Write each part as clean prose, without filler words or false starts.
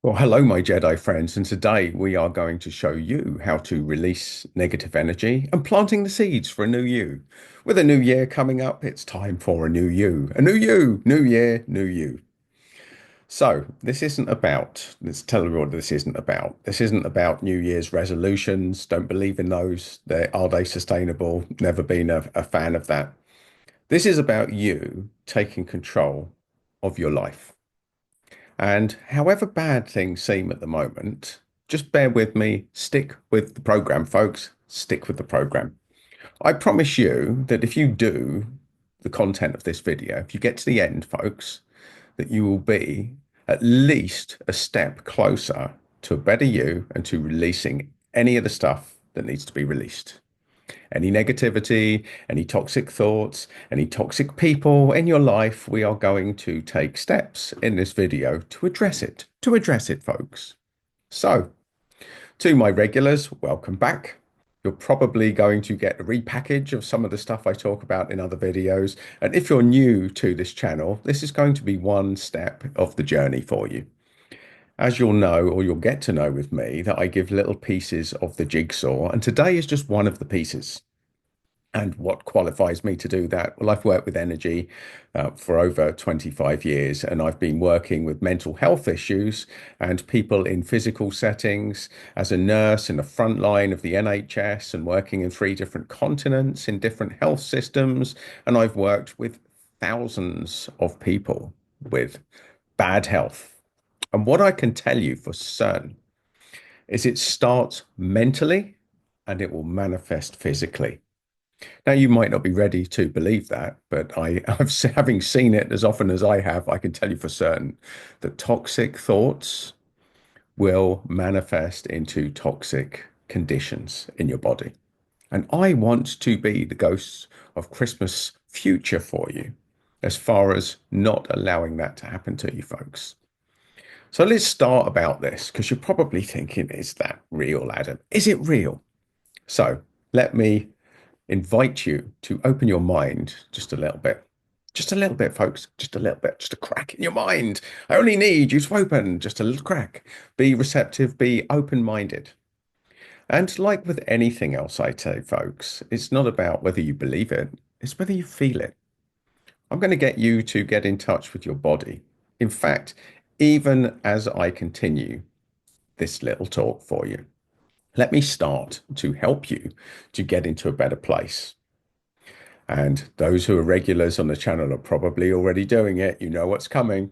Well, hello, my Jedi friends, and today we are going to show you how to release negative energy and planting the seeds for a new you. With a new year coming up, it's time for a new you. A new you, new year, new you. So, this isn't about, let's tell you what this isn't about. This isn't about New Year's resolutions. Don't believe in those. Are they sustainable? Never been a fan of that. This is about you taking control of your life. And however bad things seem at the moment, just bear with me, stick with the program, folks, stick with the program. I promise you that if you do the content of this video, if you get to the end, folks, that you will be at least a step closer to a better you and to releasing any of the stuff that needs to be released. Any negativity, any toxic thoughts, any toxic people in your life, we are going to take steps in this video to address it, folks. So, to my regulars, welcome back. You're probably going to get a repackage of some of the stuff I talk about in other videos. And if you're new to this channel, this is going to be one step of the journey for you. As you'll know, or you'll get to know with me, that I give little pieces of the jigsaw, and today is just one of the pieces. And what qualifies me to do that? Well, I've worked with energy for over 25 years, and I've been working with mental health issues and people in physical settings as a nurse in the front line of the NHS and working in 3 different continents in different health systems. And I've worked with thousands of people with bad health. And what I can tell you for certain is it starts mentally and it will manifest physically. Now, you might not be ready to believe that, but having seen it as often as I have, I can tell you for certain that toxic thoughts will manifest into toxic conditions in your body. And I want to be the ghost of Christmas future for you, as far as not allowing that to happen to you, folks. So let's start about this, because you're probably thinking, is that real, Adam? Is it real? So let me invite you to open your mind just a little bit. Just a little bit, folks. Just a little bit. Just a crack in your mind. I only need you to open just a little crack. Be receptive, be open-minded. And like with anything else I say, folks, it's not about whether you believe it, it's whether you feel it. I'm going to get you to get in touch with your body. In fact, even as I continue this little talk for you, let me start to help you to get into a better place. And those who are regulars on the channel are probably already doing it. You know what's coming.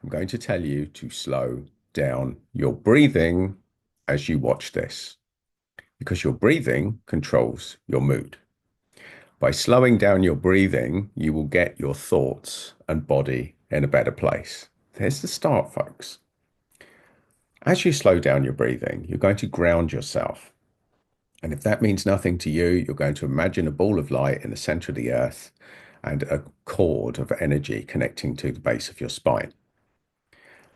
I'm going to tell you to slow down your breathing as you watch this, because your breathing controls your mood. By slowing down your breathing, you will get your thoughts and body in a better place. There's the start, folks. As you slow down your breathing, you're going to ground yourself. And if that means nothing to you, you're going to imagine a ball of light in the center of the earth and a cord of energy connecting to the base of your spine.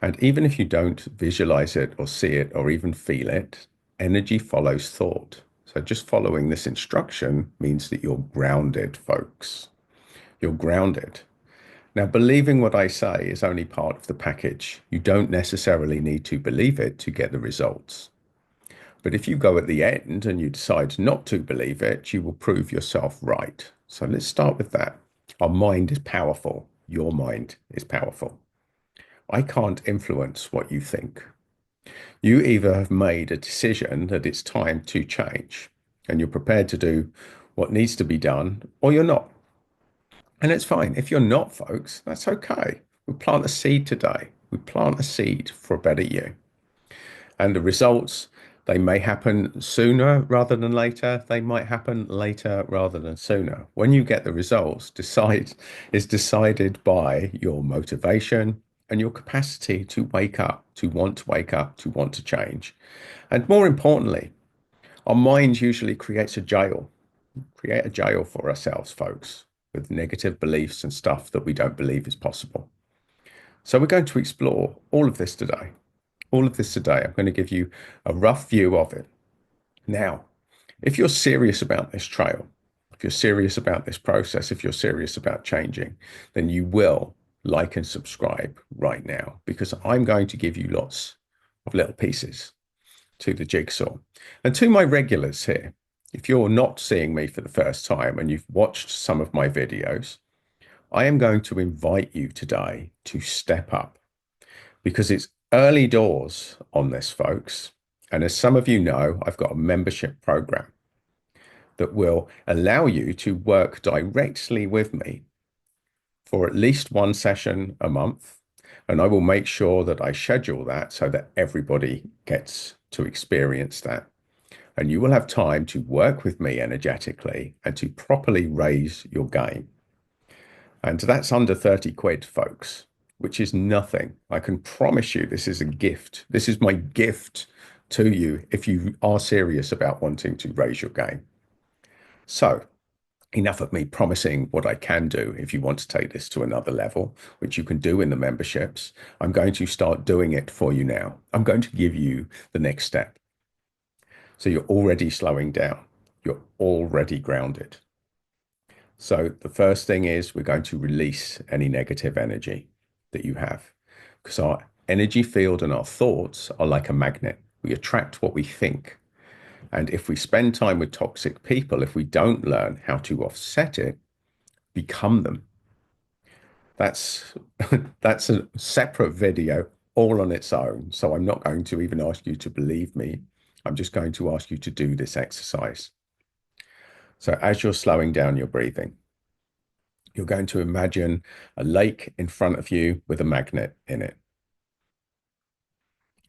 And even if you don't visualize it or see it or even feel it, energy follows thought. So just following this instruction means that you're grounded, folks. You're grounded. Now, believing what I say is only part of the package. You don't necessarily need to believe it to get the results. But if you go at the end and you decide not to believe it, you will prove yourself right. So let's start with that. Our mind is powerful. Your mind is powerful. I can't influence what you think. You either have made a decision that it's time to change and you're prepared to do what needs to be done, or you're not. And it's fine. If you're not, folks, that's okay. We plant a seed today. We plant a seed for a better you. And the results, they may happen sooner rather than later. They might happen later rather than sooner. When you get the results, is decided by your motivation and your capacity to wake up, to want to wake up, to want to change. And more importantly, our mind usually create a jail for ourselves, folks, with negative beliefs and stuff that we don't believe is possible. So we're going to explore all of this today. All of this today. I'm going to give you a rough view of it. Now, if you're serious about this trail, if you're serious about this process, if you're serious about changing, then you will like and subscribe right now, because I'm going to give you lots of little pieces to the jigsaw. And to my regulars here, if you're not seeing me for the first time and you've watched some of my videos, I am going to invite you today to step up because it's early doors on this, folks. And as some of you know, I've got a membership program that will allow you to work directly with me for at least one session a month. And I will make sure that I schedule that so that everybody gets to experience that. And you will have time to work with me energetically and to properly raise your game. And that's under 30 quid, folks, which is nothing. I can promise you this is a gift. This is my gift to you if you are serious about wanting to raise your game. So, enough of me promising what I can do if you want to take this to another level, which you can do in the memberships. I'm going to start doing it for you now. I'm going to give you the next step. So you're already slowing down. You're already grounded. So the first thing is we're going to release any negative energy that you have because our energy field and our thoughts are like a magnet. We attract what we think. And if we spend time with toxic people, if we don't learn how to offset it, become them. That's that's a separate video all on its own. So I'm not going to even ask you to believe me. I'm just going to ask you to do this exercise. So as you're slowing down your breathing, you're going to imagine a lake in front of you with a magnet in it.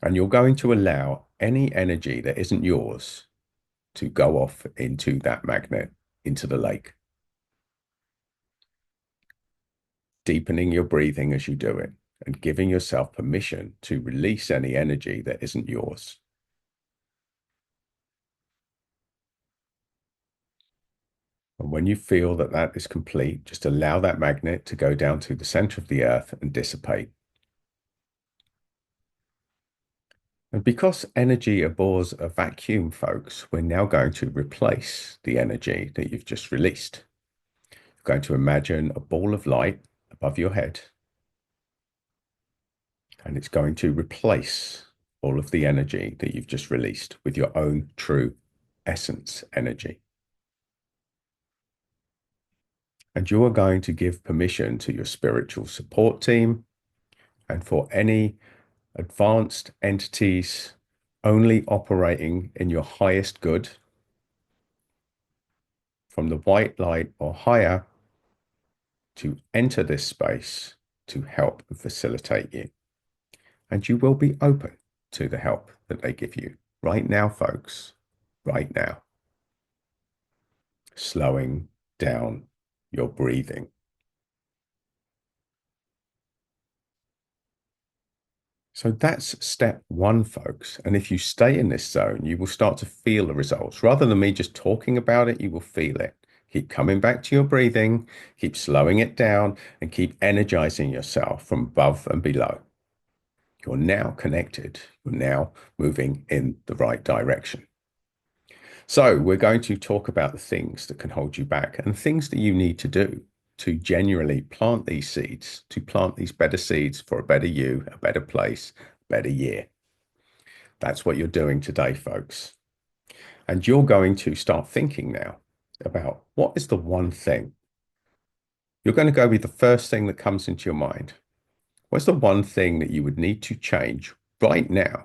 And you're going to allow any energy that isn't yours to go off into that magnet, into the lake, deepening your breathing as you do it and giving yourself permission to release any energy that isn't yours. And when you feel that that is complete, just allow that magnet to go down to the center of the earth and dissipate. And because energy abhors a vacuum, folks, we're now going to replace the energy that you've just released. You're going to imagine a ball of light above your head, and it's going to replace all of the energy that you've just released with your own true essence energy. And you are going to give permission to your spiritual support team and for any advanced entities only operating in your highest good from the white light or higher to enter this space to help and facilitate you. And you will be open to the help that they give you right now, folks, right now. Slowing down your breathing. So that's step one, folks. And if you stay in this zone, you will start to feel the results. Rather than me just talking about it, you will feel it. Keep coming back to your breathing, keep slowing it down, and keep energizing yourself from above and below. You're now connected. You're now moving in the right direction. So we're going to talk about the things that can hold you back and things that you need to do to genuinely plant these seeds, to plant these better seeds for a better you, a better place, a better year. That's what you're doing today, folks. And you're going to start thinking now about what is the one thing. You're going to go with the first thing that comes into your mind. What's the one thing that you would need to change right now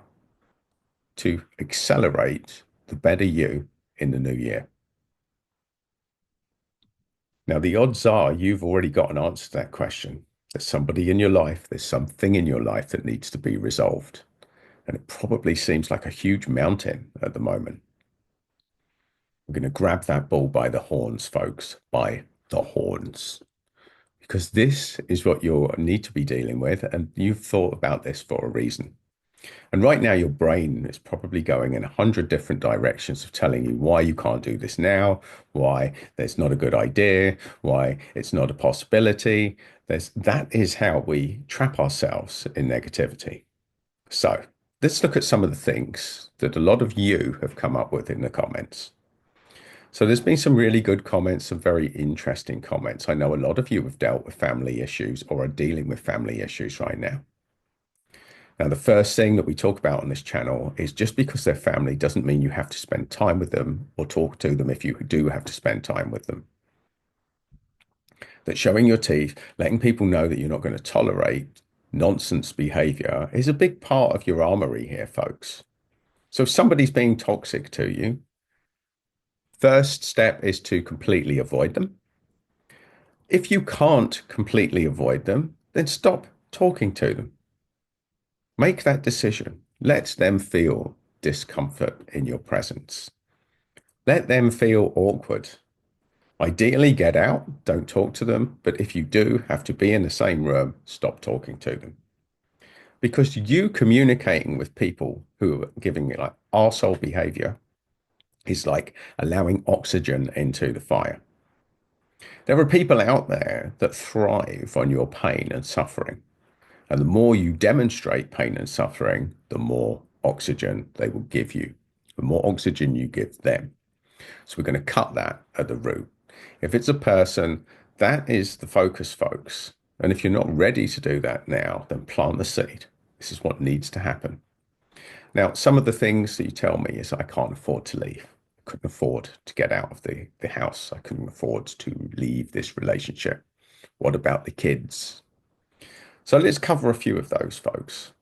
to accelerate the better you in the new year? Now, the odds are you've already got an answer to that question. There's somebody in your life, there's something in your life that needs to be resolved. And it probably seems like a huge mountain at the moment. We're going to grab that bull by the horns, folks, by the horns. Because this is what you need to be dealing with. And you've thought about this for a reason. And right now, your brain is probably going in 100 different directions of telling you why you can't do this now, why there's not a good idea, why it's not a possibility. That is how we trap ourselves in negativity. So let's look at some of the things that a lot of you have come up with in the comments. So there's been some really good comments, some very interesting comments. I know a lot of you have dealt with family issues or are dealing with family issues right now. Now, the first thing that we talk about on this channel is just because they're family doesn't mean you have to spend time with them or talk to them if you do have to spend time with them. That showing your teeth, letting people know that you're not going to tolerate nonsense behavior is a big part of your armory here, folks. So if somebody's being toxic to you, first step is to completely avoid them. If you can't completely avoid them, then stop talking to them. Make that decision. Let them feel discomfort in your presence. Let them feel awkward. Ideally, get out, don't talk to them. But if you do have to be in the same room, stop talking to them. Because you communicating with people who are giving you like arsehole behavior is like allowing oxygen into the fire. There are people out there that thrive on your pain and suffering. And the more you demonstrate pain and suffering, the more oxygen they will give you, the more oxygen you give them. So we're going to cut that at the root. If it's a person, that is the focus, folks. And if you're not ready to do that now, then plant the seed. This is what needs to happen. Now, some of the things that you tell me is I can't afford to leave. I couldn't afford to get out of the house. I couldn't afford to leave this relationship. What about the kids? So let's cover a few of those, folks.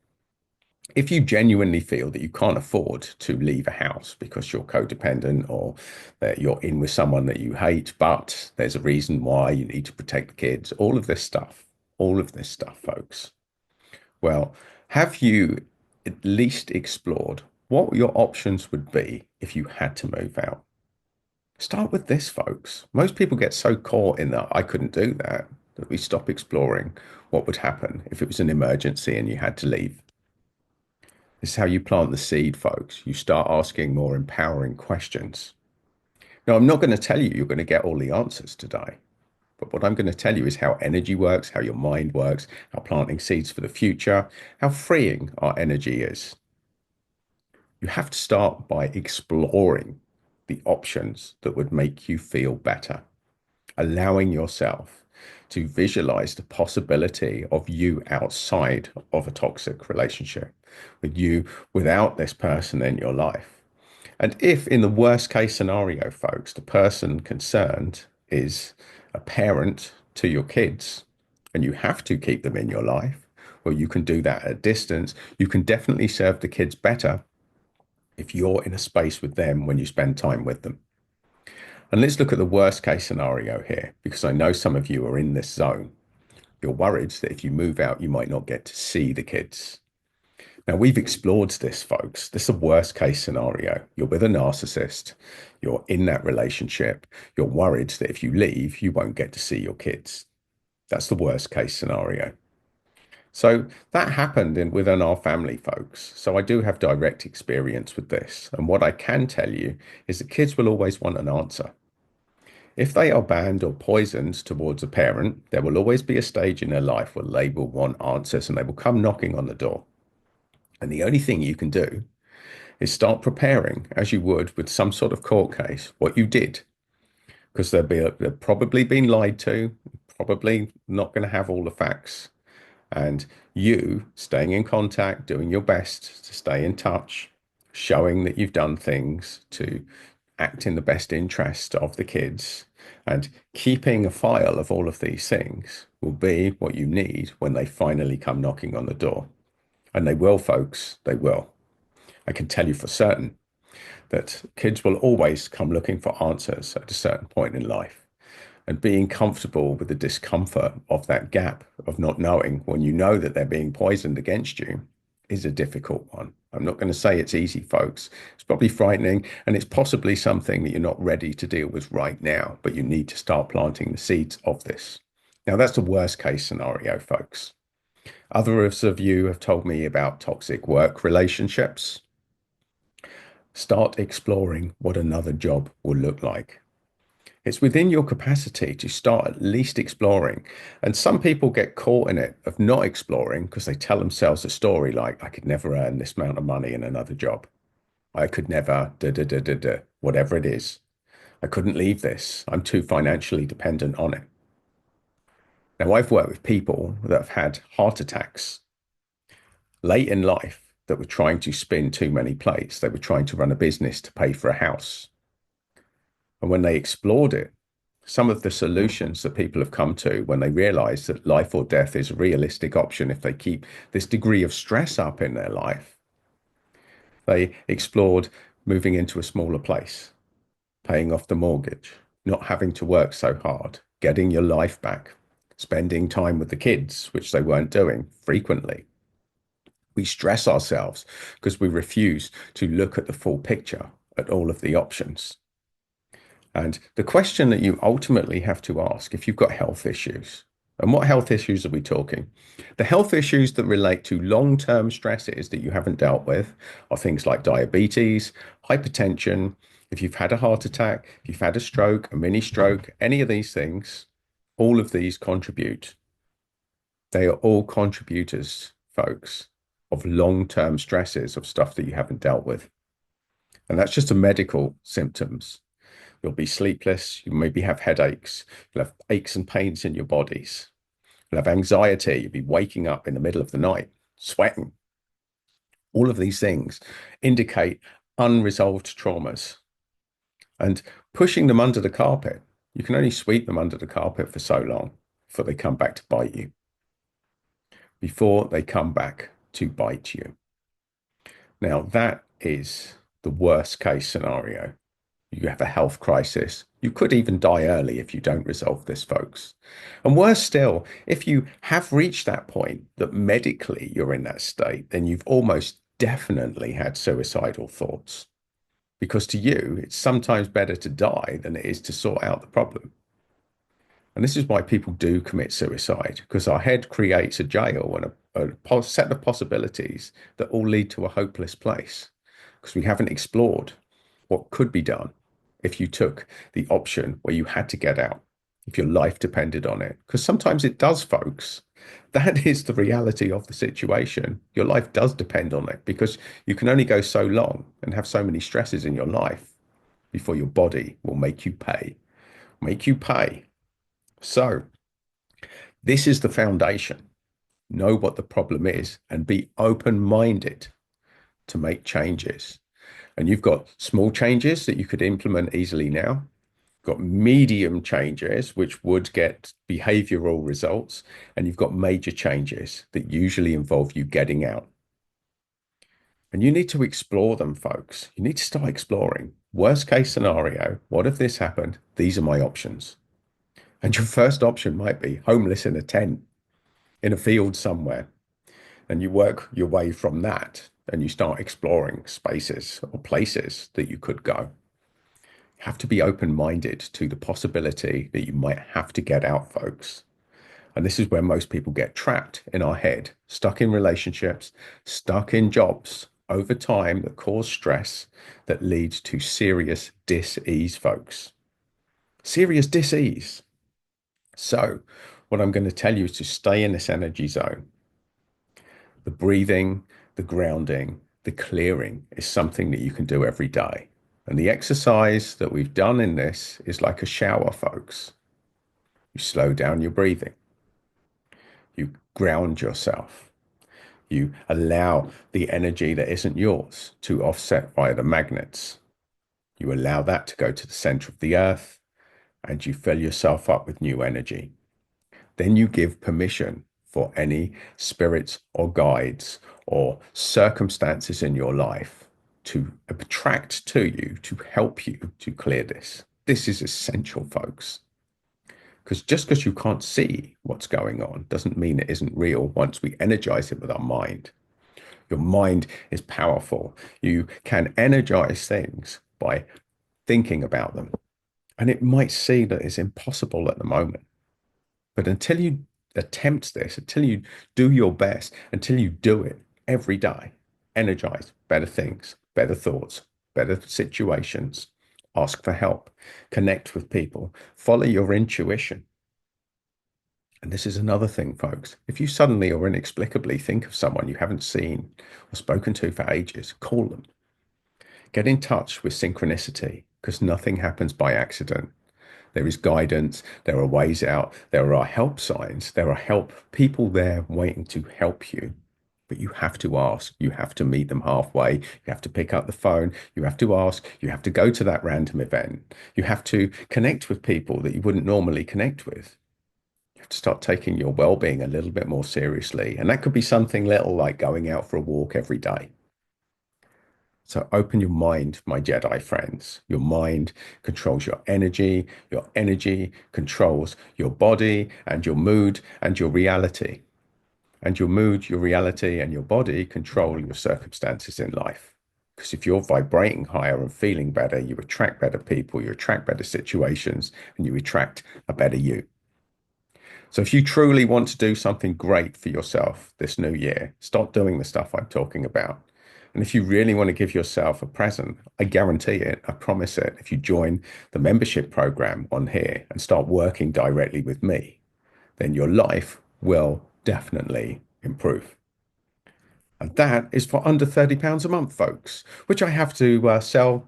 If you genuinely feel that you can't afford to leave a house because you're codependent or that you're in with someone that you hate, but there's a reason why you need to protect the kids, all of this stuff, folks. Well, have you at least explored what your options would be if you had to move out? Start with this, folks. Most people get so caught in that I couldn't do that that we stop exploring what would happen if it was an emergency and you had to leave. This is how you plant the seed, folks. You start asking more empowering questions. Now, I'm not going to tell you you're going to get all the answers today, but what I'm going to tell you is how energy works, how your mind works, how planting seeds for the future, how freeing our energy is. You have to start by exploring the options that would make you feel better, allowing yourself to visualize the possibility of you outside of a toxic relationship, with you without this person in your life. And if, in the worst case scenario, folks, the person concerned is a parent to your kids and you have to keep them in your life, well, you can do that at a distance. You can definitely serve the kids better if you're in a space with them when you spend time with them. And let's look at the worst case scenario here, because I know some of you are in this zone. You're worried that if you move out, you might not get to see the kids. Now, we've explored this, folks. This is a worst case scenario. You're with a narcissist, you're in that relationship, you're worried that if you leave, you won't get to see your kids. That's the worst case scenario. So that happened within our family, folks. So I do have direct experience with this. And what I can tell you is that kids will always want an answer. If they are banned or poisoned towards a parent, there will always be a stage in their life where they will want answers and they will come knocking on the door. And the only thing you can do is start preparing as you would with some sort of court case what you did, because they've probably been lied to, probably not going to have all the facts. And you staying in contact, doing your best to stay in touch, showing that you've done things to act in the best interest of the kids, and keeping a file of all of these things will be what you need when they finally come knocking on the door. And they will, folks, they will. I can tell you for certain that kids will always come looking for answers at a certain point in life. And being comfortable with the discomfort of that gap of not knowing when you know that they're being poisoned against you is a difficult one. I'm not going to say it's easy, folks. It's probably frightening, and it's possibly something that you're not ready to deal with right now, but you need to start planting the seeds of this. Now, that's the worst case scenario, folks. Others of you have told me about toxic work relationships. Start exploring what another job will look like. It's within your capacity to start at least exploring. And some people get caught in it of not exploring because they tell themselves a story like, I could never earn this amount of money in another job. I could never, whatever it is. I couldn't leave this. I'm too financially dependent on it. Now, I've worked with people that have had heart attacks, late in life that were trying to spin too many plates. They were trying to run a business to pay for a house. And when they explored it, some of the solutions that people have come to when they realize that life or death is a realistic option if they keep this degree of stress up in their life, they explored moving into a smaller place, paying off the mortgage, not having to work so hard, getting your life back, spending time with the kids, which they weren't doing frequently. We stress ourselves because we refuse to look at the full picture, at all of the options. And the question that you ultimately have to ask if you've got health issues, and what health issues are we talking? The health issues that relate to long term stresses that you haven't dealt with are things like diabetes, hypertension. If you've had a heart attack, if you've had a stroke, a mini stroke, any of these things, all of these contribute. They are all contributors, folks, of long term stresses of stuff that you haven't dealt with. And that's just the medical symptoms. You'll be sleepless. You maybe have headaches. You'll have aches and pains in your bodies. You'll have anxiety. You'll be waking up in the middle of the night, sweating. All of these things indicate unresolved traumas and pushing them under the carpet. You can only sweep them under the carpet for so long before they come back to bite you, before they come back to bite you. Now, that is the worst case scenario. You have a health crisis. You could even die early if you don't resolve this, folks. And worse still, if you have reached that point that medically you're in that state, then you've almost definitely had suicidal thoughts. Because to you, it's sometimes better to die than it is to sort out the problem. And this is why people do commit suicide, because our head creates a jail and a set of possibilities that all lead to a hopeless place, because we haven't explored what could be done if you took the option where you had to get out, if your life depended on it. Because sometimes it does, folks. That is the reality of the situation. Your life does depend on it because you can only go so long and have so many stresses in your life before your body will make you pay. Make you pay. So, this is the foundation. Know what the problem is and be open minded to make changes. And you've got small changes that you could implement easily now. You've got medium changes, which would get behavioral results. And you've got major changes that usually involve you getting out. And you need to explore them, folks. You need to start exploring. Worst case scenario, what if this happened? These are my options. And your first option might be homeless in a tent in a field somewhere. And you work your way from that and you start exploring spaces or places that you could go. You have to be open-minded to the possibility that you might have to get out, folks. And this is where most people get trapped in our head, stuck in relationships, stuck in jobs over time that cause stress that leads to serious dis-ease, folks. Serious dis-ease. So, what I'm going to tell you is to stay in this energy zone. The breathing, the grounding, the clearing is something that you can do every day. And the exercise that we've done in this is like a shower, folks. You slow down your breathing. You ground yourself. You allow the energy that isn't yours to offset via the magnets. You allow that to go to the center of the earth and you fill yourself up with new energy. Then you give permission for any spirits or guides or circumstances in your life to attract to you, to help you to clear this. This is essential, folks. Because just because you can't see what's going on doesn't mean it isn't real once we energize it with our mind. Your mind is powerful. You can energize things by thinking about them. And it might seem that it's impossible at the moment. But until you attempt this, until you do your best, until you do it every day, energize better things, better thoughts, better situations, ask for help, connect with people, follow your intuition. And this is another thing, folks. If you suddenly or inexplicably think of someone you haven't seen or spoken to for ages, call them. Get in touch with synchronicity because nothing happens by accident. There is guidance. There are ways out. There are help signs. There are help people there waiting to help you. But you have to ask. You have to meet them halfway. You have to pick up the phone. You have to ask. You have to go to that random event. You have to connect with people that you wouldn't normally connect with. You have to start taking your well-being a little bit more seriously. And that could be something little like going out for a walk every day. So open your mind, my Jedi friends. Your mind controls your energy controls your body and your mood and your reality. And your mood, your reality, and your body control your circumstances in life. Because if you're vibrating higher and feeling better, you attract better people, you attract better situations, and you attract a better you. So if you truly want to do something great for yourself this new year, start doing the stuff I'm talking about. And if you really want to give yourself a present, I guarantee it, I promise it, if you join the membership program on here and start working directly with me, then your life will definitely improve. And that is for under £30 a month, folks, which I have to sell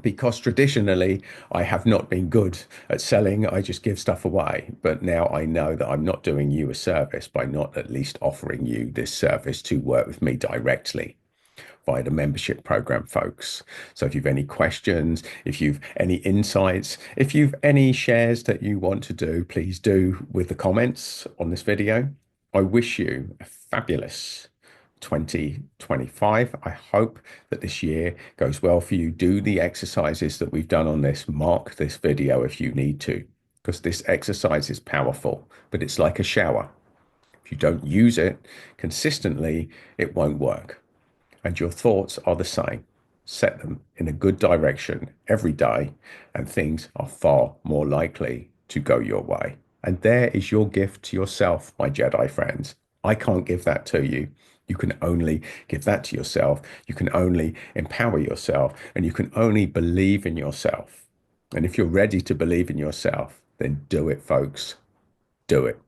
because traditionally I have not been good at selling. I just give stuff away. But now I know that I'm not doing you a service by not at least offering you this service to work with me directly via the membership program, folks. So if you've any questions, if you've any insights, if you've any shares that you want to do, please do with the comments on this video. I wish you a fabulous 2025. I hope that this year goes well for you. Do the exercises that we've done on this. Mark this video if you need to, because this exercise is powerful, but it's like a shower. If you don't use it consistently, it won't work. And your thoughts are the same. Set them in a good direction every day, and things are far more likely to go your way. And there is your gift to yourself, my Jedi friends. I can't give that to you. You can only give that to yourself. You can only empower yourself, and you can only believe in yourself. And if you're ready to believe in yourself, then do it, folks. Do it.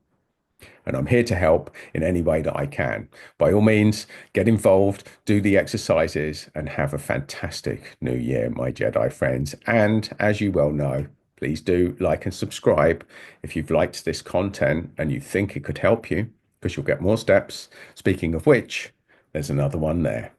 And I'm here to help in any way that I can. By all means, get involved, do the exercises, and have a fantastic new year, my Jedi friends. And as you well know, please do like and subscribe if you've liked this content and you think it could help you, because you'll get more steps. Speaking of which, there's another one there.